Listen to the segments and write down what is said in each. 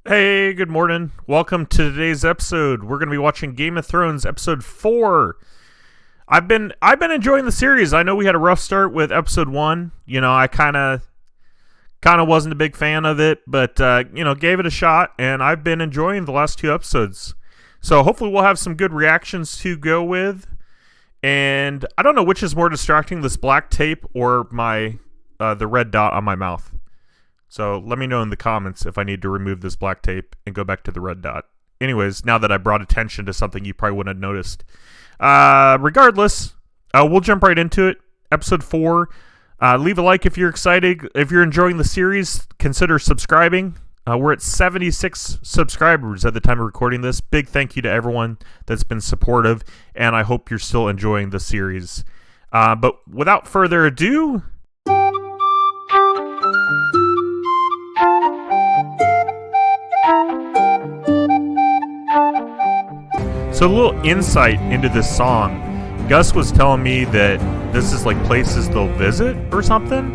Hey, good morning. Welcome to today's episode. We're going to be watching Game of Thrones episode 4. I've been enjoying the series. I know we had a rough start with episode 1. I kind of wasn't a big fan of it, but gave it a shot, and I've been enjoying the last 2 episodes. So hopefully we'll have some good reactions to go with. And I don't know which is more distracting, this black tape or the red dot on my mouth. So let me know in the comments if I need to remove this black tape and go back to the red dot. Anyways, now that I brought attention to something you probably wouldn't have noticed. Regardless, we'll jump right into it. Episode 4. Leave a like if you're excited. If you're enjoying the series, consider subscribing. We're at 76 subscribers at the time of recording this. Big thank you to everyone that's been supportive, and I hope you're still enjoying the series. But without further ado... So a little insight into this song. Gus was telling me that this is like places they'll visit or something.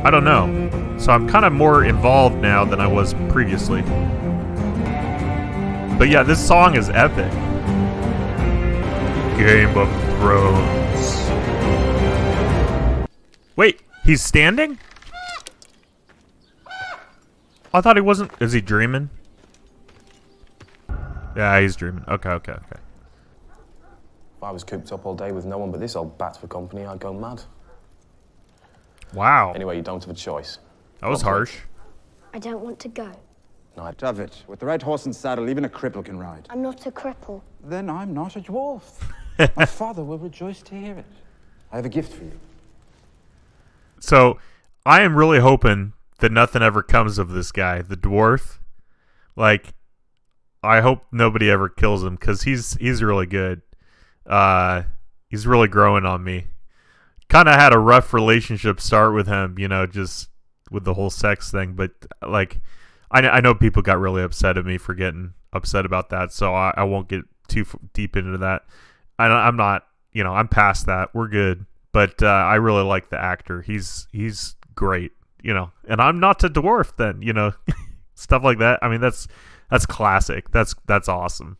I don't know. So I'm kind of more involved now than I was previously. But yeah, this song is epic. Game of Thrones. Wait, he's standing? I thought he wasn't. Is he dreaming? Yeah, he's dreaming. Okay. If I was cooped up all day with no one but this old bat for company, I'd go mad. Wow. Anyway, you don't have a choice. That was harsh. I don't want to go. No, David, with the right horse and saddle, even a cripple can ride. I'm not a cripple. Then I'm not a dwarf. My father will rejoice to hear it. I have a gift for you. So, I am really hoping that nothing ever comes of this guy, the dwarf. Like, I hope nobody ever kills him, because he's really good. He's really growing on me. Kind of had a rough relationship start with him, just with the whole sex thing. But, like, I know people got really upset at me for getting upset about that, so I won't get too deep into that. I'm not, I'm past that. We're good. But I really like the actor. He's great, And I'm not a dwarf then, Stuff like that. I mean, that's classic. That's awesome.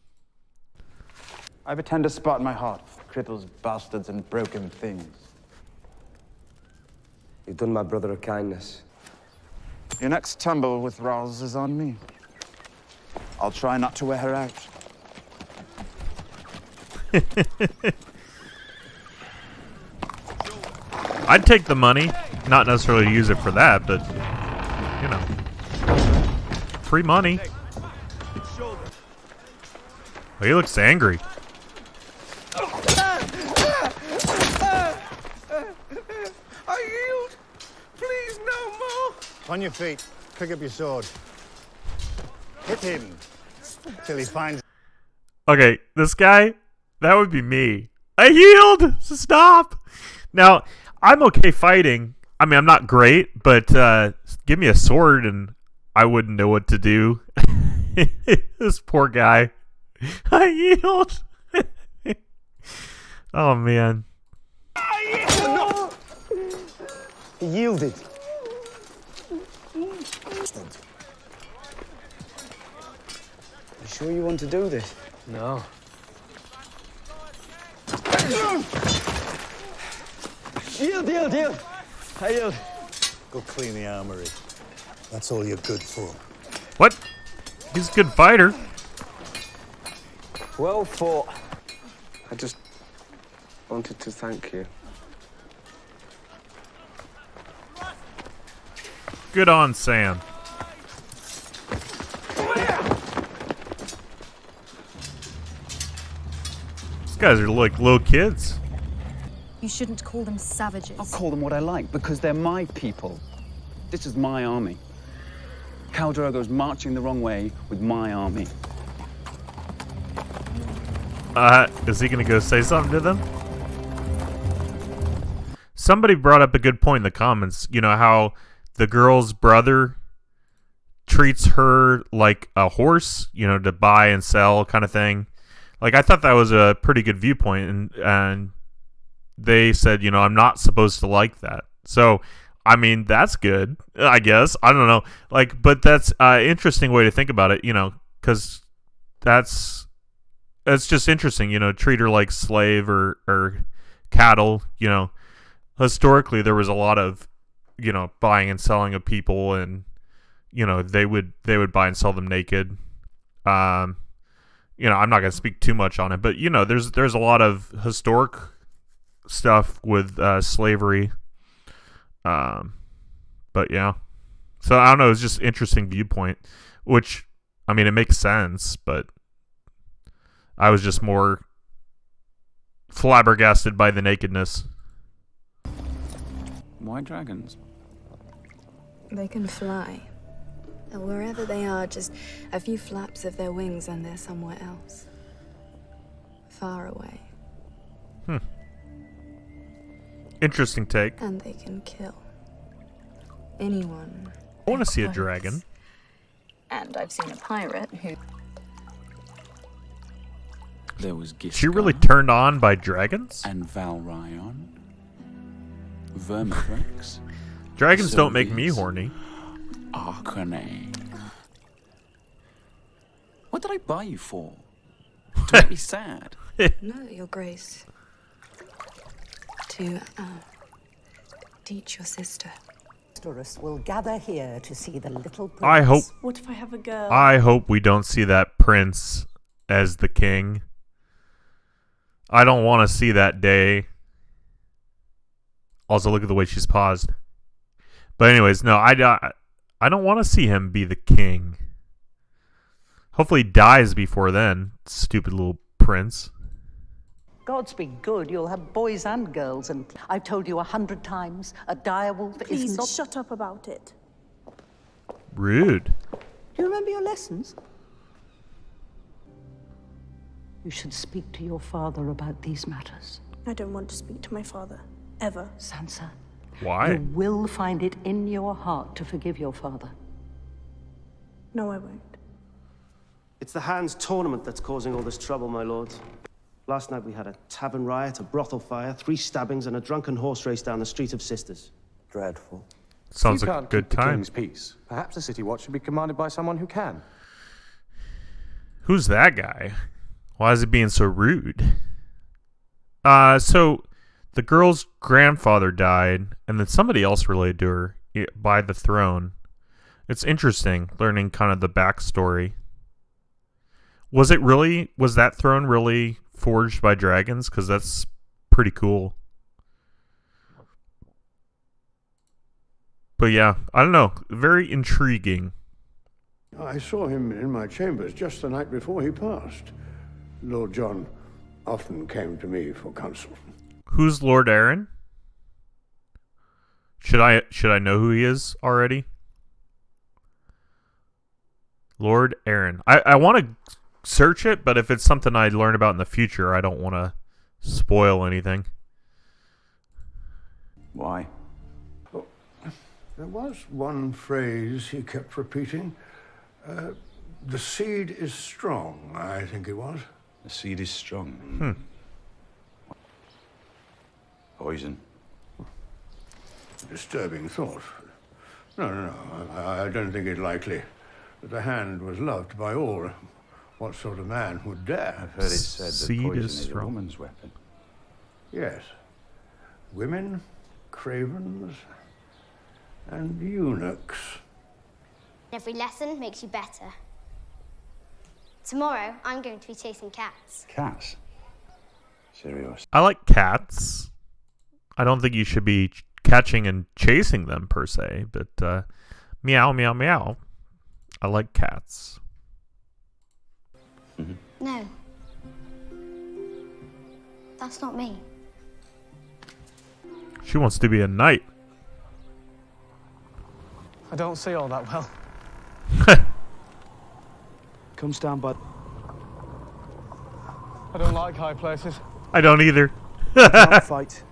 I have a tender spot in my heart for cripples, bastards, and broken things. You've done my brother a kindness. Your next tumble with Ros is on me. I'll try not to wear her out. I'd take the money, not necessarily use it for that, but free money. Oh, he looks angry. I yield. Please, no more. On your feet. Pick up your sword. Hit him till he finds... Okay, this guy, that would be me. I yield! Stop! Now, I'm okay fighting. I mean, I'm not great, but give me a sword and I wouldn't know what to do. This poor guy. I yield! Oh, man. He yielded. You sure you want to do this? No. Yield! I yield. Go clean the armory. That's all you're good for. What? He's a good fighter. Well fought. I just wanted to thank you. Good on Sam. These guys are like little kids. You shouldn't call them savages. I'll call them what I like, because they're my people. This is my army. Khal Drogo's marching the wrong way with my army. Is he gonna go say something to them? Somebody brought up a good point in the comments. How the girl's brother treats her like a horse, to buy and sell kind of thing. Like, I thought that was a pretty good viewpoint, and they said, I'm not supposed to like that. So I mean, that's good, I guess. I don't know. Like, but that's an interesting way to think about it, you know, because that's just interesting, you know, treat her like slave or cattle, you know. Historically, there was a lot of, you know, buying and selling of people, and, you know, they would buy and sell them naked. You know, I'm not going to speak too much on it, but, you know, there's a lot of historic stuff with slavery. But yeah, so I don't know. It's just interesting viewpoint, which, I mean, it makes sense, but I was just more flabbergasted by the nakedness. Why dragons? They can fly. And wherever they are, just a few flaps of their wings and they're somewhere else. Far away. Interesting take. And they can kill anyone. I want to see a dragon. And I've seen a pirate who... There was Giscard. She really turned on by dragons? And Valryon. Vermithrax. Dragons don't make me Sylvius, horny. Arcanine. What did I buy you for? To make me sad? No, Your Grace. To, teach your sister. Will gather here to see the little prince. I hope. What if I have a girl? I hope we don't see that prince as the king. I don't want to see that day. Also, look at the way she's paused. But anyways, no, I don't want to see him be the king. Hopefully he dies before then, stupid little prince. Gods be good, you'll have boys and girls, and I've told you 100 times, a direwolf is not... shut up about it. Rude. Do you remember your lessons? You should speak to your father about these matters. I don't want to speak to my father. Ever. Sansa. Why? You will find it in your heart to forgive your father. No, I won't. It's the Hands tournament that's causing all this trouble, my lords. Last night we had a tavern riot, a brothel fire, 3 stabbings, and a drunken horse race down the Street of Sisters. Dreadful. Sounds You like a can't good keep the time. king's peace. Perhaps the city watch should be commanded by someone who can. Who's that guy? Why is he being so rude? So the girl's grandfather died, and then somebody else related to her by the throne. It's interesting learning kind of the backstory. Was that throne really forged by dragons? Because that's pretty cool. But yeah, I don't know. Very intriguing. I saw him in my chambers just the night before he passed. Lord John often came to me for counsel. Who's Lord Aaron? Should I know who he is already? Lord Aaron. I want to search it, but if it's something I learn about in the future, I don't want to spoil anything. Why? There was one phrase he kept repeating. The seed is strong, I think it was. The seed is strong. Poison. Disturbing thought. No, I don't think it likely that the hand was loved by all. What sort of man would dare? I've heard it said that Seed poison is is a strong. woman's weapon. Yes. Women, cravens, and eunuchs. Every lesson makes you better. Tomorrow, I'm going to be chasing cats. Cats? Serious? I like cats. I don't think you should be catching and chasing them per se, but meow, meow, meow. I like cats. No. That's not me. She wants to be a knight. I don't see all that well. Comes down by... I don't like high places. I don't either. Can't fight.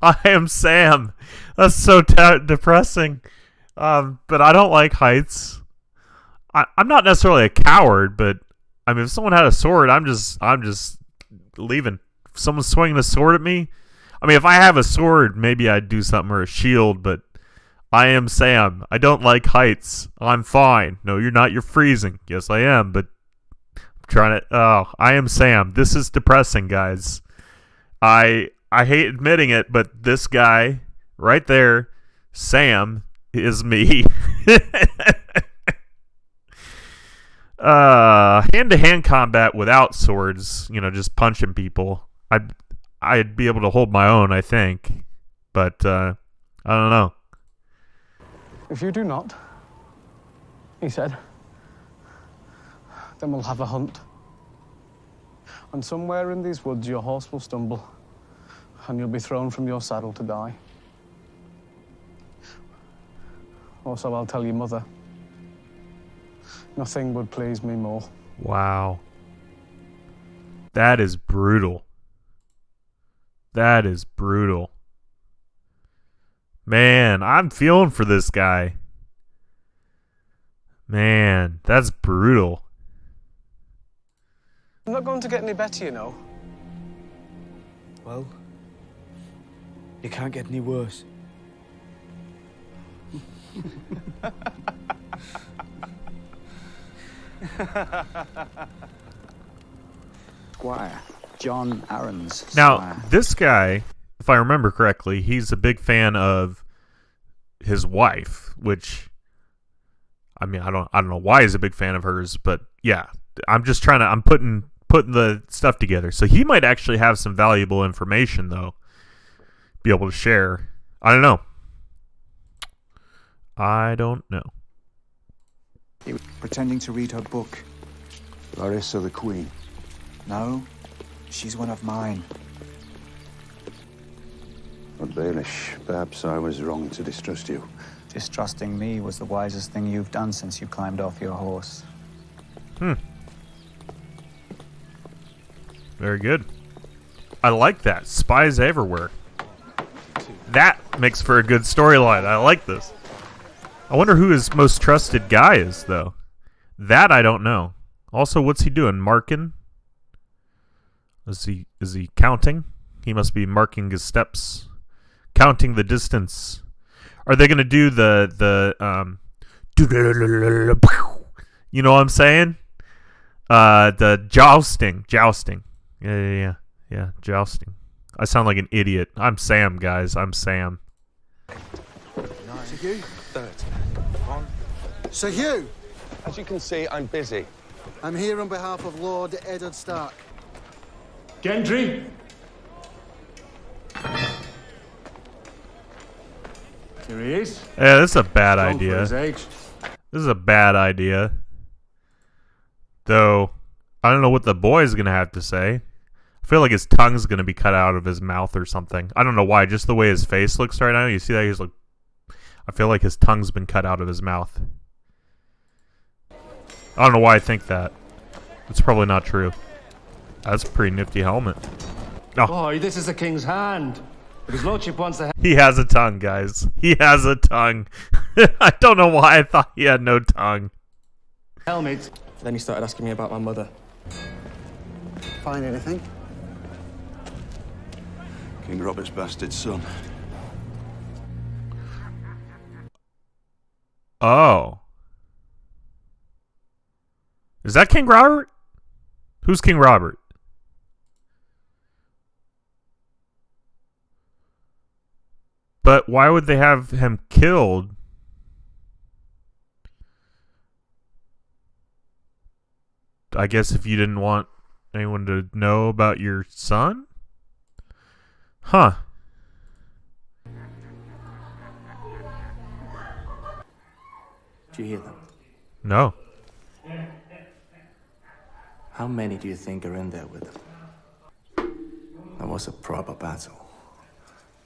I am Sam. That's so depressing. But I don't like heights. I'm not necessarily a coward, but I mean, if someone had a sword, I'm just leaving. If someone's swinging a sword at me, I mean, if I have a sword, maybe I'd do something, or a shield, but I am Sam. I don't like heights. I'm fine. No, you're not. You're freezing. Yes, I am, but I'm trying to... Oh, I am Sam. This is depressing, guys. I hate admitting it, but this guy right there, Sam, is me. Hand-to-hand combat without swords, just punching people. I'd be able to hold my own, I think. But, I don't know. If you do not, he said, then we'll have a hunt. And somewhere in these woods your horse will stumble, and you'll be thrown from your saddle to die. Also, I'll tell your mother. Nothing would please me more. Wow. That is brutal. That is brutal. Man, I'm feeling for this guy. Man, that's brutal. I'm not going to get any better, you know. Well, you can't get any worse. Squire. John Aaron's Now, squire. this guy, if I remember correctly, he's a big fan of his wife, which, I mean, I don't know why he's a big fan of hers, but yeah, I'm putting the stuff together. So he might actually have some valuable information, though, be able to share. I don't know. He was pretending to read her book. Larissa the Queen. No, she's one of mine. But Baelish, perhaps I was wrong to distrust you. Distrusting me was the wisest thing you've done since you climbed off your horse. Very good. I like that. Spies everywhere. That makes for a good storyline. I like this. I wonder who his most trusted guy is, though. That I don't know. Also, what's he doing? Marking? Is he counting? He must be marking his steps. Counting the distance. Are they gonna do the you know what I'm saying? The jousting. Yeah, jousting. I sound like an idiot. I'm Sam, guys. I'm Sam. Sir Hugh? Sir Hugh! As you can see, I'm busy. I'm here on behalf of Lord Eddard Stark. Gendry? Here he is. Yeah, this is a bad Strong idea. for his age. This is a bad idea. Though, I don't know what the boy's going to have to say. I feel like his tongue's going to be cut out of his mouth or something. I don't know why, just the way his face looks right now. You see that? He's like, I feel like his tongue's been cut out of his mouth. I don't know why I think that. It's probably not true. That's a pretty nifty helmet. Oh. Boy, this is the king's hand. If his lordship wants the He has a tongue, guys. He has a tongue. I don't know why I thought he had no tongue. helmet. Then he started asking me about my mother. Find anything? King Robert's bastard son. Oh. Is that King Robert? Who's King Robert? But why would they have him killed? I guess if you didn't want anyone to know about your son? Huh. Do you hear them? No. How many do you think are in there with them? That was a proper battle.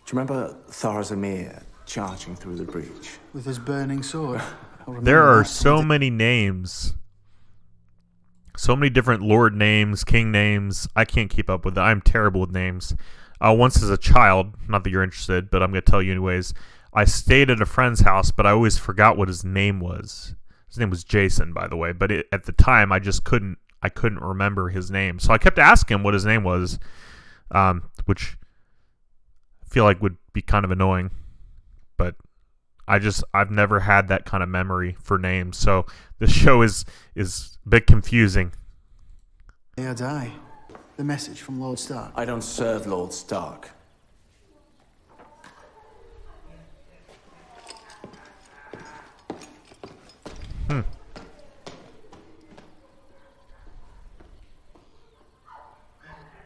Do you remember Tharzamir charging through the breach? With his burning sword. There are so many names. So many different lord names, king names. I can't keep up with it. I'm terrible with names. Once as a child, not that you're interested, but I'm going to tell you anyways, I stayed at a friend's house, but I always forgot what his name was. His name was Jason, by the way, but at the time I just couldn't remember his name. So I kept asking him what his name was, which I feel like would be kind of annoying, but I've never had that kind of memory for names, so this show is a bit confusing. May I die? The message from Lord Stark. I don't serve Lord Stark.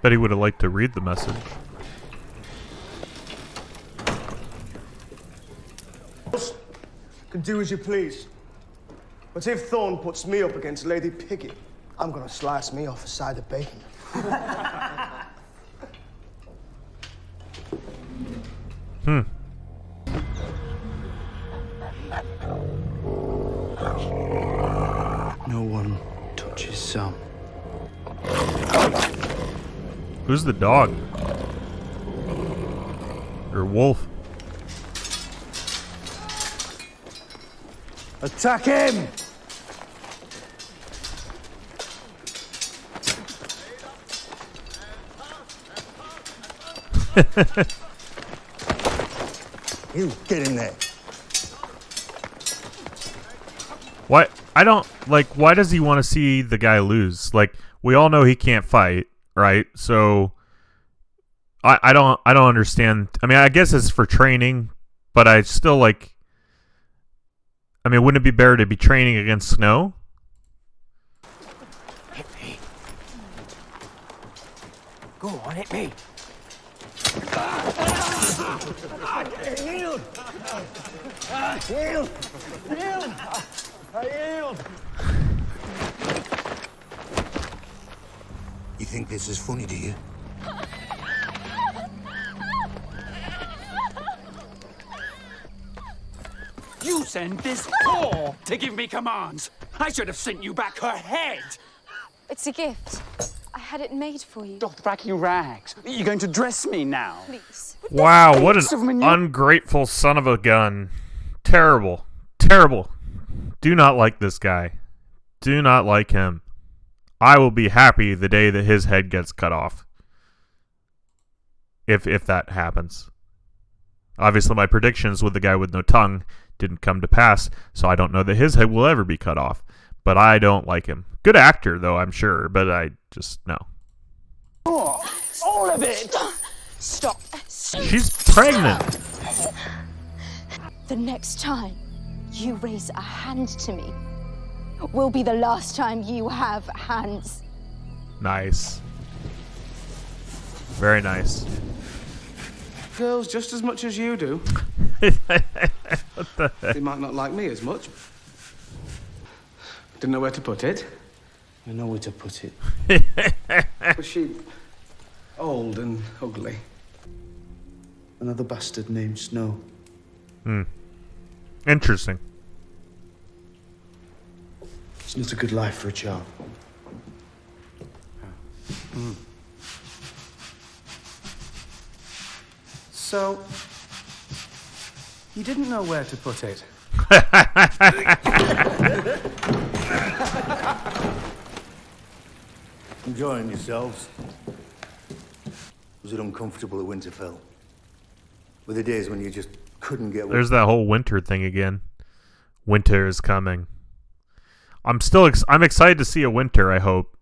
Bet he would have liked to read the message. Can do as you please. But if Thorne puts me up against Lady Piggy, I'm gonna slice me off a side of bacon. No one touches Sam. Who's the dog? Or wolf? Attack him! You get in there. What? I don't like. Why does he want to see the guy lose? Like, we all know he can't fight, right? So I don't understand. I mean, I guess it's for training, but I still like. I mean, wouldn't it be better to be training against Snow? Hit me. Go on, hit me. Yield! Yield! Yield! I yield! You think this is funny, do you? You send this whore to give me commands. I should have sent you back her head. It's a gift. I had it made for you. Dothraki rags. You're going to dress me now. Please. Wow, what an ungrateful son of a gun. Terrible. Terrible. Do not like this guy. Do not like him. I will be happy the day that his head gets cut off. If that happens. Obviously, my predictions with the guy with no tongue didn't come to pass, so I don't know that his head will ever be cut off. But I don't like him. Good actor, though, I'm sure, but I just, no. Oh, all of it! Stop. She's pregnant. The next time you raise a hand to me will be the last time you have hands. Nice. Very nice. Girls just as much as you do. What the heck? They might not like me as much. Didn't know where to put it. I know where to put it. Was she old and ugly? Another bastard named Snow. Interesting. It's not a good life for a child. So, you didn't know where to put it? Enjoying yourselves? Was it uncomfortable at Winterfell? Were there days when you just couldn't get... There's that whole winter thing again. Winter is coming. I'm excited to see a winter, I hope.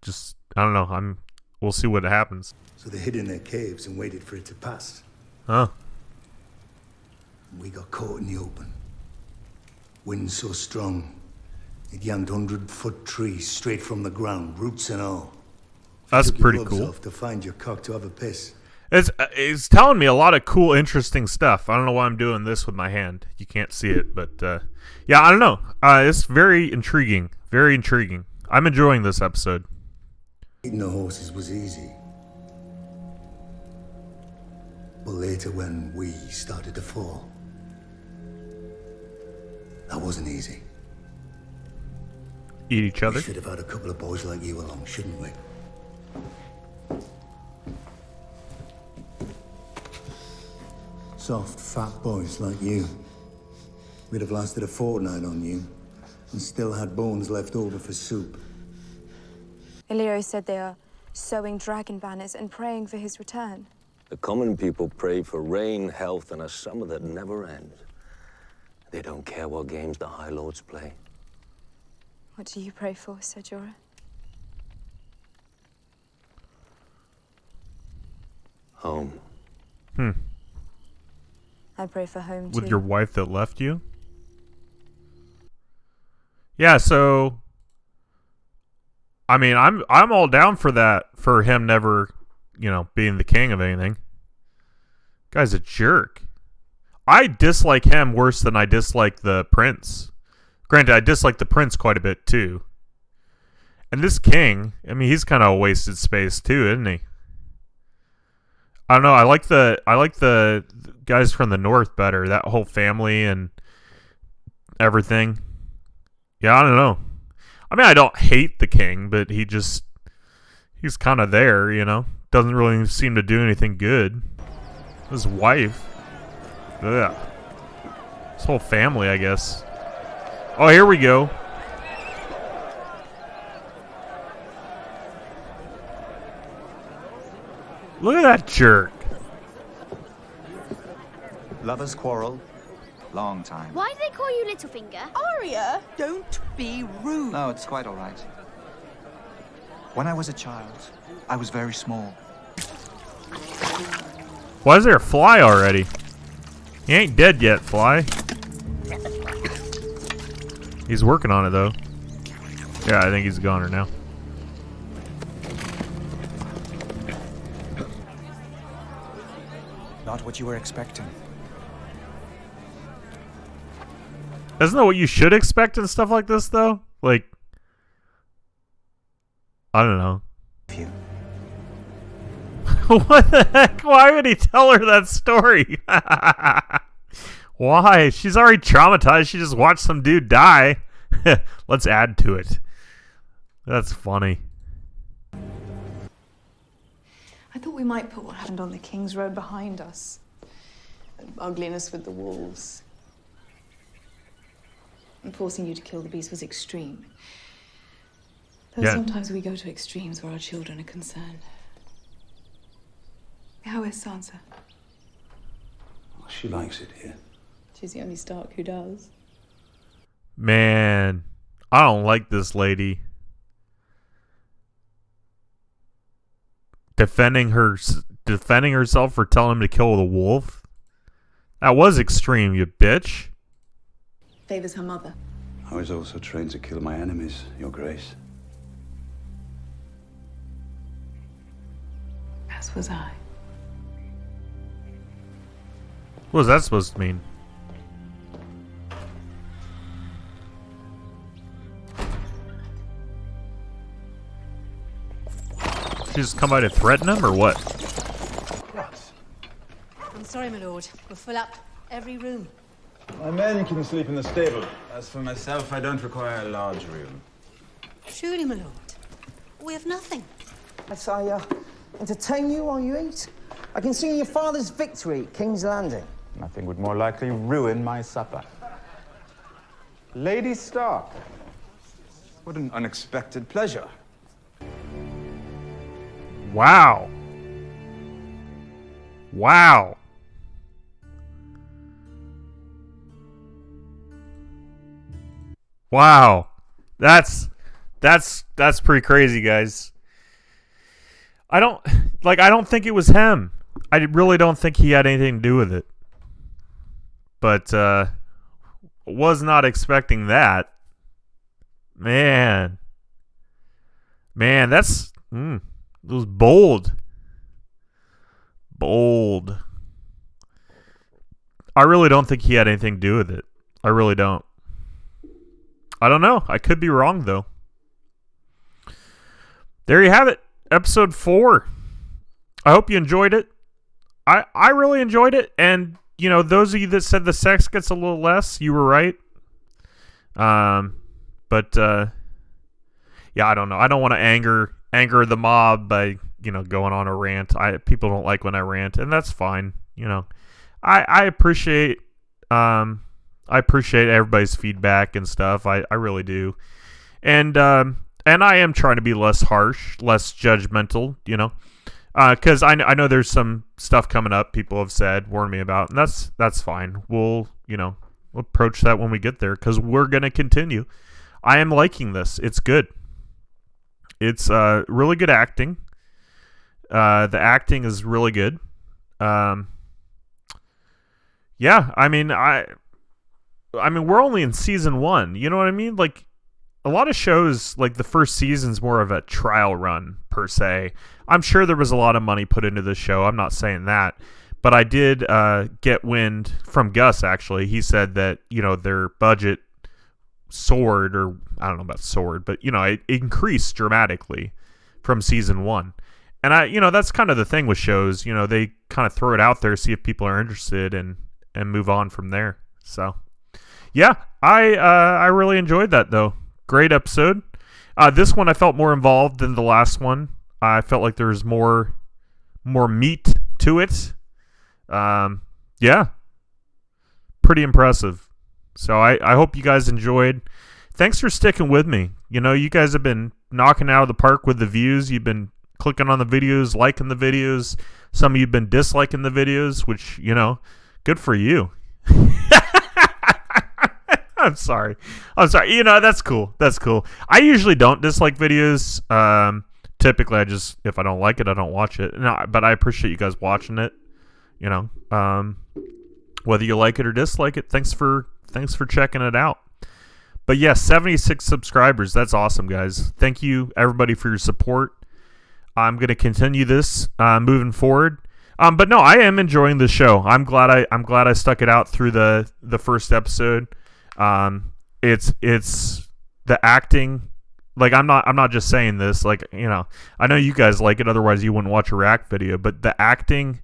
Just, I don't know. We'll see what happens. So they hid in their caves and waited for it to pass. Huh. We got caught in the open. Wind so strong, it yanked 100-foot trees straight from the ground, roots and all. That's Took your pretty gloves cool. off to find your cock to have a piss. It's telling me a lot of cool, interesting stuff. I don't know why I'm doing this with my hand. You can't see it, but yeah, I don't know. It's very intriguing. Very intriguing. I'm enjoying this episode. Eating the horses was easy. But later when we started to fall, that wasn't easy. Eat each other? We should have had a couple of boys like you along, shouldn't we? Soft, fat boys like you. We'd have lasted a fortnight on you and still had bones left over for soup. Illyrio said they are sewing dragon banners and praying for his return. The common people pray for rain, health, and a summer that never ends. They don't care what games the High Lords play. What do you pray for, Ser Jorah? Home. I pray for home too. With your wife that left you? Yeah, so I mean, I'm all down for that, for him never, being the king of anything. Guy's a jerk. I dislike him worse than I dislike the prince. Granted, I dislike the prince quite a bit too. And this king, I mean, he's kind of a wasted space too, isn't he? I don't know. I like the guys from the north better. That whole family and everything. Yeah, I don't know. I mean, I don't hate the king, but he's kind of there, Doesn't really seem to do anything good. His wife. Ugh. His whole family, I guess. Oh, here we go. Look at that jerk. Lovers quarrel. Long time. Why do they call you Littlefinger? Arya, don't be rude. No, it's quite all right. When I was a child, I was very small. Why is there a fly already? He ain't dead yet, fly. He's working on it, though. Yeah, I think he's a goner now. Not what you were expecting. Isn't that what you should expect in stuff like this, though? Like, I don't know. What the heck? Why would he tell her that story? Why? She's already traumatized. She just watched some dude die. Let's add to it. That's funny. I thought we might put what happened on the King's Road behind us. The ugliness with the wolves. And forcing you to kill the beast was extreme. Though sometimes we go to extremes where our children are concerned. How is Sansa? Well, she likes it here. She's the only Stark who does. Man, I don't like this lady. Defending herself for telling him to kill the wolf. That was extreme, you bitch. Favors her mother. I was also trained to kill my enemies, Your Grace. As was I. What was that supposed to mean? She just come by to threaten him, or what? I'm sorry, my lord. We'll fill up every room. My men can sleep in the stable. As for myself, I don't require a large room. Truly, my lord. We have nothing. Yes, I entertain you while you eat. I can see your father's victory at King's Landing. Nothing would more likely ruin my supper. Lady Stark. What an unexpected pleasure. Wow. Wow. Wow. That's pretty crazy, guys. I don't think it was him. I really don't think he had anything to do with it. But was not expecting that. Man, that's it was bold. Bold. I really don't think he had anything to do with it. I really don't. I don't know. I could be wrong, though. There you have it. Episode 4. I hope you enjoyed it. I really enjoyed it. And, those of you that said the sex gets a little less, you were right. But yeah, I don't know. I don't want to anger the mob by, going on a rant. People don't like when I rant, and that's fine. I appreciate everybody's feedback and stuff. I really do. And I am trying to be less harsh, less judgmental, Because I know there's some stuff coming up. People have warned me about, and that's fine. We'll approach that when we get there, because we're gonna continue. I am liking this. It's good. It's really good acting. The acting is really good. Yeah, I mean, we're only in season 1. You know what I mean? Like, a lot of shows, like the first season's more of a trial run per se. I'm sure there was a lot of money put into this show. I'm not saying that, but I did get wind from Gus. Actually, he said that their budget soared, or I don't know about soared, but it increased dramatically from season 1. And that's kind of the thing with shows. They kind of throw it out there, see if people are interested, and move on from there. So, yeah, I really enjoyed that though. Great episode. This one I felt more involved than the last one. I felt like there was more meat to it. Yeah, pretty impressive. So I hope you guys enjoyed. Thanks for sticking with me. You guys have been knocking it out of the park with the views. You've been clicking on the videos, liking the videos. Some of you have been disliking the videos, which, good for you. I'm sorry. That's cool. I usually don't dislike videos. Typically, if I don't like it, I don't watch it. No, but I appreciate you guys watching it. Whether you like it or dislike it, thanks for checking it out. But yeah, 76 subscribers. That's awesome, guys. Thank you, everybody, for your support. I'm going to continue this moving forward. But no, I am enjoying the show. I'm glad I stuck it out through the first episode. It's the acting. Like, I'm not just saying this. Like, I know you guys like it. Otherwise, you wouldn't watch a react video. But the acting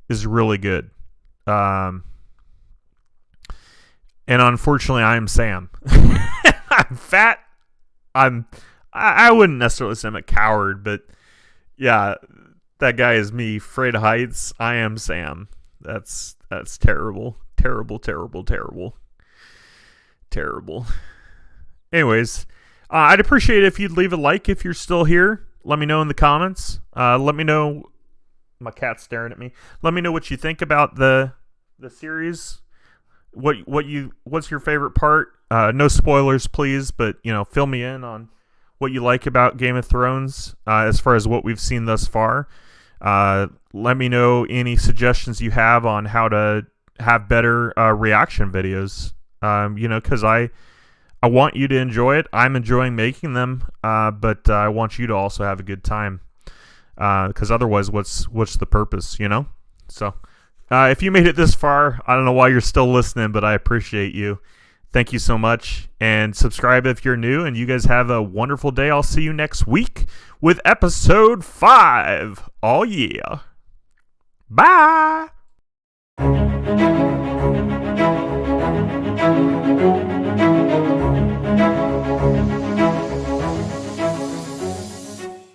is really good. And unfortunately, I am Sam. I'm fat. I wouldn't necessarily say I'm a coward, but yeah, that guy is me. Afraid of heights. I am Sam. That's terrible. Terrible. Anyways, I'd appreciate it if you'd leave a like if you're still here. Let me know in the comments. Let me know. My cat's staring at me. Let me know what you think about the series. What's your favorite part? No spoilers, please, but fill me in on what you like about Game of Thrones as far as what we've seen thus far. Let me know any suggestions you have on how to have better reaction videos. Because I want you to enjoy it. I'm enjoying making them, but I want you to also have a good time. Because otherwise, what's the purpose? So, if you made it this far, I don't know why you're still listening, but I appreciate you. Thank you so much, and subscribe if you're new. And you guys have a wonderful day. I'll see you next week with episode 5. Oh yeah. Bye.